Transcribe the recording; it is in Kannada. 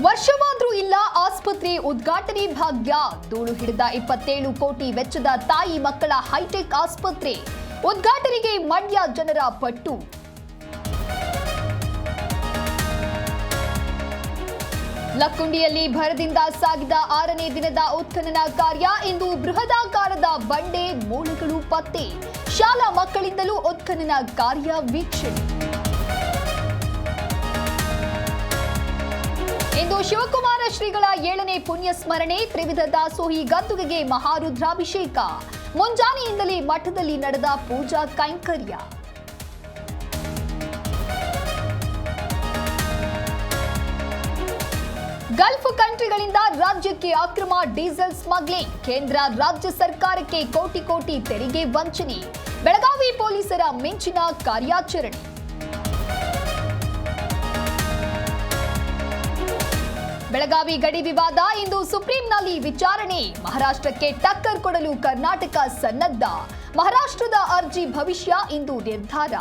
ವರ್ಷವಾದ್ರೂ ಇಲ್ಲ ಆಸ್ಪತ್ರೆ ಉದ್ಘಾಟನೆ ಭಾಗ್ಯ. ಧೂಳು ಹಿಡಿದ 27 ಕೋಟಿ ವೆಚ್ಚದ ತಾಯಿ ಮಕ್ಕಳ ಹೈಟೆಕ್ ಆಸ್ಪತ್ರೆ ಉದ್ಘಾಟನೆಗೆ ಮಂಡ್ಯ ಜನರ ಪಟ್ಟು. ಲಕ್ಕುಂಡಿಯಲ್ಲಿ ಭರದಿಂದ ಸಾಗಿದ 6ನೇ ದಿನದ ಉತ್ಖನನ ಕಾರ್ಯ. ಇಂದು ಬೃಹದಾಕಾರದ ಬಂಡೆ ಮೂಳೆಗಳು ಪತ್ತೆ. ಶಾಲಾ ಮಕ್ಕಳಿಂದಲೂ ಉತ್ಖನನ ಕಾರ್ಯ ವೀಕ್ಷಣೆ. ಇಂದು ಶಿವಕುಮಾರ ಶ್ರೀಗಳ 7ನೇ ಪುಣ್ಯ ಸ್ಮರಣೆ. ತ್ರಿವಿಧ ದಾಸೋಹಿ ಗದ್ದುಗೆಗೆ ಮಹಾರುದ್ರಾಭಿಷೇಕ. ಮುಂಜಾನೆಯಿಂದಲೇ ಮಠದಲ್ಲಿ ನಡೆದ ಪೂಜಾ ಕೈಂಕರ್ಯ. ಗಲ್ಫ್ ಕಂಟ್ರಿಗಳಿಂದ ರಾಜ್ಯಕ್ಕೆ ಅಕ್ರಮ ಡೀಸೆಲ್ ಸ್ಮಗ್ಲಿಂಗ್. ಕೇಂದ್ರ ರಾಜ್ಯ ಸರ್ಕಾರಕ್ಕೆ ಕೋಟಿ ಕೋಟಿ ತೆರಿಗೆ ವಂಚನೆ. ಬೆಳಗಾವಿ ಪೊಲೀಸರ ಮಿಂಚಿನ ಕಾರ್ಯಾಚರಣೆ. ಬೆಳಗಾವಿ ಗಡಿ ವಿವಾದ ಇಂದು ಸುಪ್ರೀಂನಲ್ಲಿ ವಿಚಾರಣೆ. ಮಹಾರಾಷ್ಟ್ರಕ್ಕೆ ಟಕ್ಕರ್ ಕೊಡಲು ಕರ್ನಾಟಕ ಸನ್ನದ್ಧ. ಮಹಾರಾಷ್ಟ್ರದ ಅರ್ಜಿ ಭವಿಷ್ಯ ಇಂದು ನಿರ್ಧಾರ.